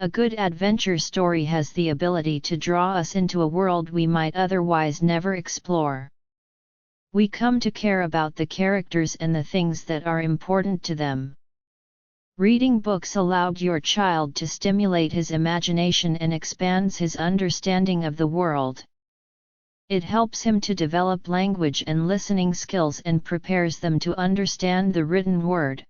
A good adventure story has the ability to draw us into a world we might otherwise never explore. We come to care about the characters and the things that are important to them. Reading books allows your child to stimulate his imagination and expands his understanding of the world. It helps him to develop language and listening skills and prepares them to understand the written word.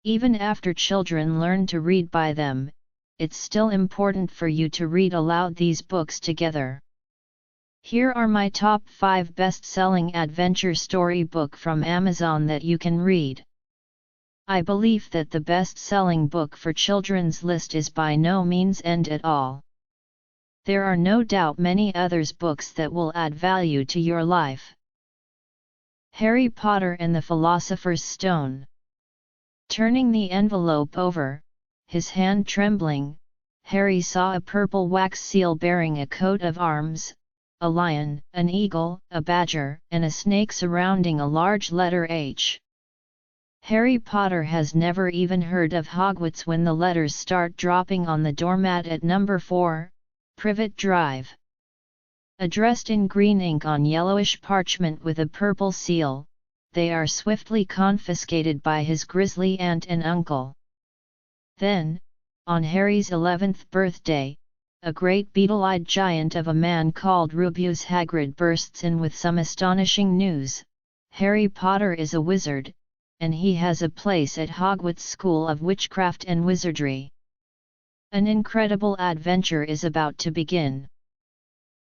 Even after children learn to read by them, it's still important for you to read aloud these books together. Here are my top 5 best-selling adventure story book from Amazon that you can read. I believe that the best-selling book for children's list is by no means end at all. There are no doubt many others books that will add value to your life. Harry Potter and the Philosopher's Stone. Turning the envelope over, his hand trembling, Harry saw a purple wax seal bearing a coat of arms, a lion, an eagle, a badger, and a snake surrounding a large letter H. Harry Potter has never even heard of Hogwarts when the letters start dropping on the doormat at number 4, Privet Drive. Addressed in green ink on yellowish parchment with a purple seal, they are swiftly confiscated by his grisly aunt and uncle. Then, on Harry's 11th birthday, a great beetle-eyed giant of a man called Rubeus Hagrid bursts in with some astonishing news. Harry Potter is a wizard, and he has a place at Hogwarts School of Witchcraft and Wizardry. An incredible adventure is about to begin.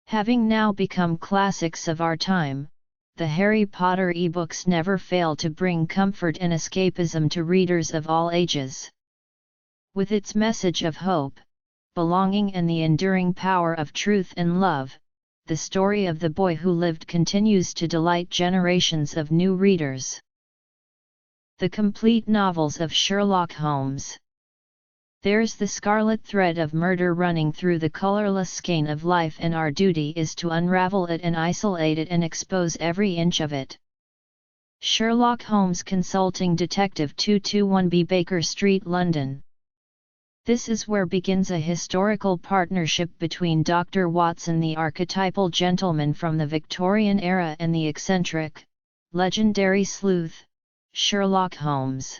Having now become classics of our time, the Harry Potter ebooks never fail to bring comfort and escapism to readers of all ages. With its message of hope, belonging and the enduring power of truth and love, the story of the boy who lived continues to delight generations of new readers. The complete novels of Sherlock Holmes. There's the scarlet thread of murder running through the colorless skein of life, and our duty is to unravel it and isolate it and expose every inch of it. Sherlock Holmes, Consulting Detective, 221B Baker Street, London. This is where begins a historical partnership between Dr. Watson, the archetypal gentleman from the Victorian era, and the eccentric, legendary sleuth, Sherlock Holmes.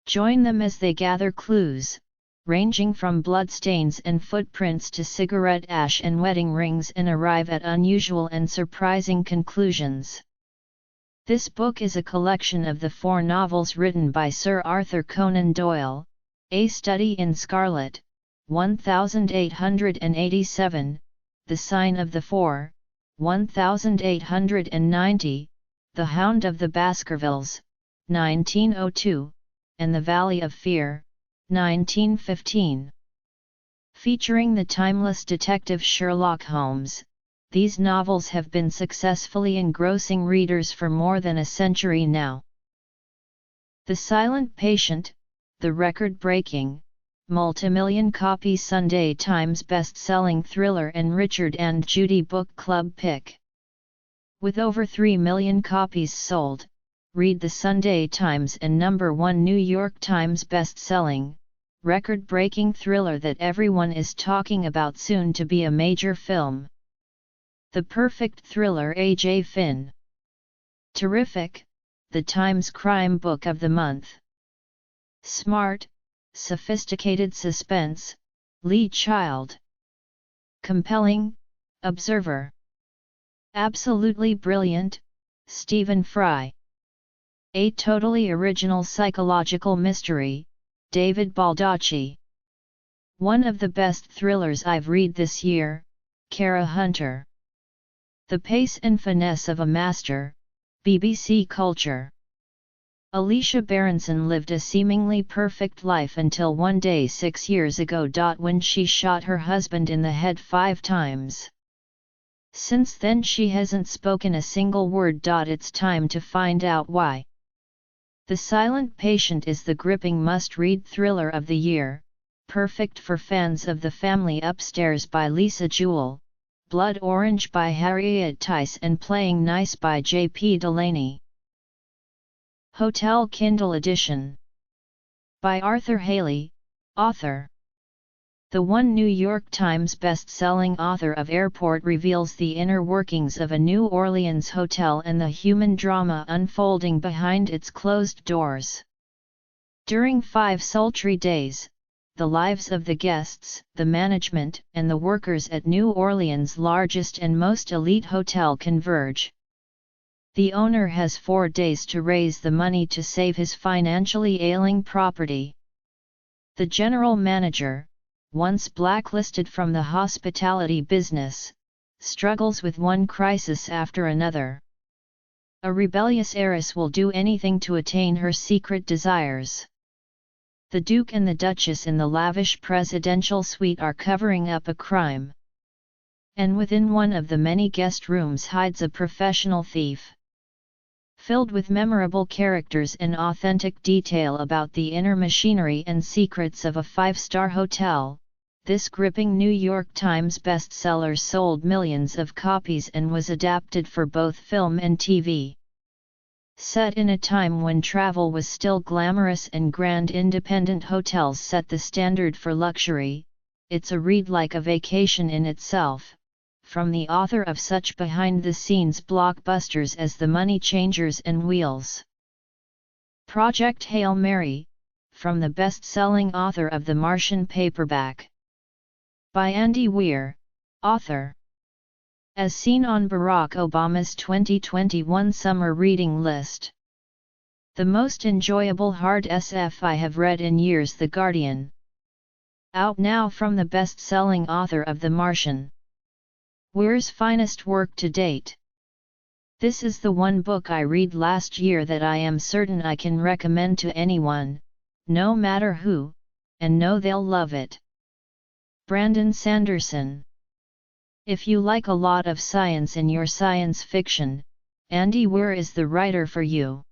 Join them as they gather clues, ranging from bloodstains and footprints to cigarette ash and wedding rings, and arrive at unusual and surprising conclusions. This book is a collection of the 4 novels written by Sir Arthur Conan Doyle, A Study in Scarlet, 1887, The Sign of the Four, 1890, The Hound of the Baskervilles, 1902, and The Valley of Fear, 1915. Featuring the timeless detective Sherlock Holmes, these novels have been successfully engrossing readers for more than a century now. The Silent Patient, the record-breaking, multimillion copy Sunday Times best-selling thriller and Richard and Judy Book Club pick. With over 3 million copies sold, read the Sunday Times and number 1 New York Times best-selling, record-breaking thriller that everyone is talking about, soon to be a major film. The perfect thriller, A.J. Finn. Terrific, the Times Crime Book of the Month. Smart, sophisticated suspense, Lee Child. Compelling, Observer. Absolutely brilliant, Stephen Fry. A totally original psychological mystery, David Baldacci. One of the best thrillers I've read this year, Kara Hunter. The Pace and Finesse of a Master, BBC Culture. Alicia Berenson lived a seemingly perfect life until one day 6 years ago, when she shot her husband in the head 5 times. Since then she hasn't spoken a single word. It's time to find out why. The Silent Patient is the gripping must-read thriller of the year, perfect for fans of The Family Upstairs by Lisa Jewell, Blood Orange by Harriet Tice, and Playing Nice by J.P. Delaney. Hotel Kindle Edition by Arthur Haley, author. The one New York Times best-selling author of Airport reveals the inner workings of a New Orleans hotel and the human drama unfolding behind its closed doors. During 5 sultry days, the lives of the guests, the management, and the workers at New Orleans' largest and most elite hotel converge. The owner has 4 days to raise the money to save his financially ailing property. The general manager, once blacklisted from the hospitality business, struggles with one crisis after another. A rebellious heiress will do anything to attain her secret desires. The Duke and the Duchess in the lavish presidential suite are covering up a crime. And within one of the many guest rooms hides a professional thief. Filled with memorable characters and authentic detail about the inner machinery and secrets of a 5-star hotel, this gripping New York Times bestseller sold millions of copies and was adapted for both film and TV. Set in a time when travel was still glamorous and grand independent hotels set the standard for luxury, it's a read like a vacation in itself, from the author of such behind-the-scenes blockbusters as The Money Changers and Wheels. Project Hail Mary, from the best-selling author of The Martian paperback. By Andy Weir, author. As seen on Barack Obama's 2021 summer reading list. The most enjoyable hard SF I have read in years. The Guardian. Out now from the best-selling author of The Martian. Weir's finest work to date. This is the one book I read last year that I am certain I can recommend to anyone, no matter who, and know they'll love it. Brandon Sanderson. If you like a lot of science in your science fiction, Andy Weir is the writer for you.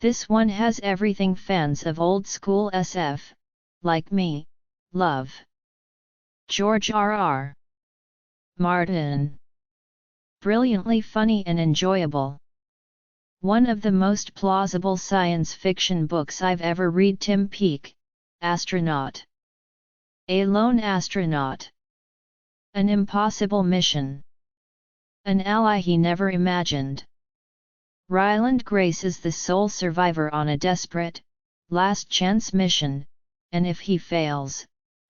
This one has everything fans of old-school SF, like me, love. George R.R. Martin. Brilliantly funny and enjoyable. One of the most plausible science fiction books I've ever read. Tim Peake, astronaut. A lone astronaut. An impossible mission. An ally he never imagined. Ryland Grace is the sole survivor on a desperate, last-chance mission, and if he fails,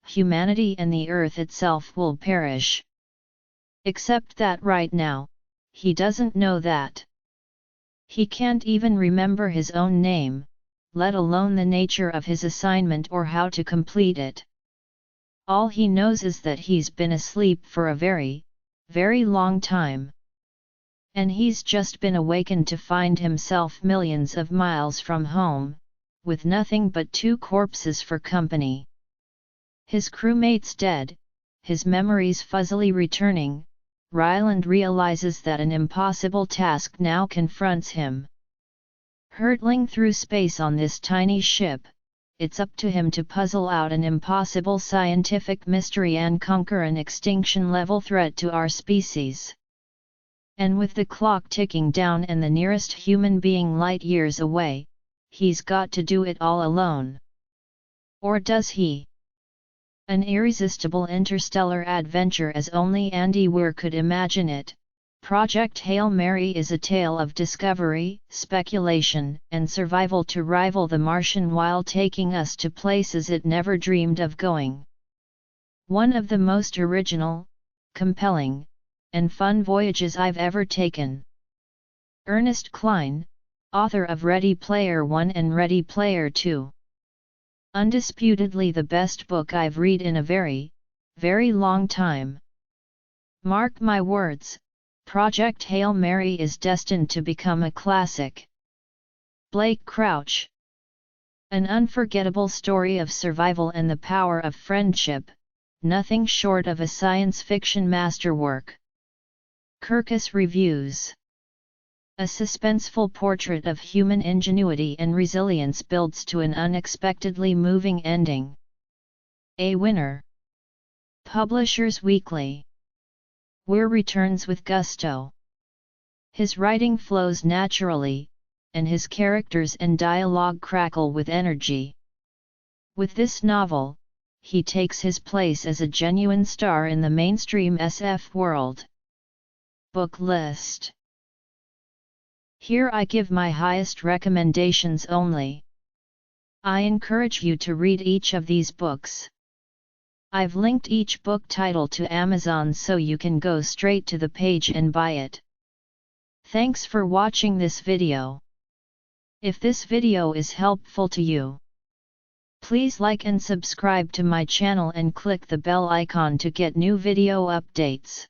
humanity and the Earth itself will perish. Except that right now, he doesn't know that. He can't even remember his own name, let alone the nature of his assignment or how to complete it. All he knows is that he's been asleep for a very, very long time. And he's just been awakened to find himself millions of miles from home, with nothing but 2 corpses for company. His crewmates dead, his memories fuzzily returning, Ryland realizes that an impossible task now confronts him. Hurtling through space on this tiny ship, it's up to him to puzzle out an impossible scientific mystery and conquer an extinction-level threat to our species. And with the clock ticking down and the nearest human being light years away, he's got to do it all alone. Or does he? An irresistible interstellar adventure as only Andy Weir could imagine it. Project Hail Mary is a tale of discovery, speculation, and survival to rival The Martian while taking us to places it never dreamed of going. One of the most original, compelling, and fun voyages I've ever taken. Ernest Cline, author of Ready Player One and Ready Player Two. Undisputedly the best book I've read in a very, very long time. Mark my words, Project Hail Mary is destined to become a classic. Blake Crouch. An unforgettable story of survival and the power of friendship, nothing short of a science fiction masterwork. Kirkus Reviews. A suspenseful portrait of human ingenuity and resilience builds to an unexpectedly moving ending. A winner. Publishers Weekly. Weir returns with gusto. His writing flows naturally, and his characters and dialogue crackle with energy. With this novel, he takes his place as a genuine star in the mainstream SF world. Book list. Here I give my highest recommendations only. I encourage you to read each of these books. I've linked each book title to Amazon so you can go straight to the page and buy it. Thanks for watching this video. If this video is helpful to you, please like and subscribe to my channel and click the bell icon to get new video updates.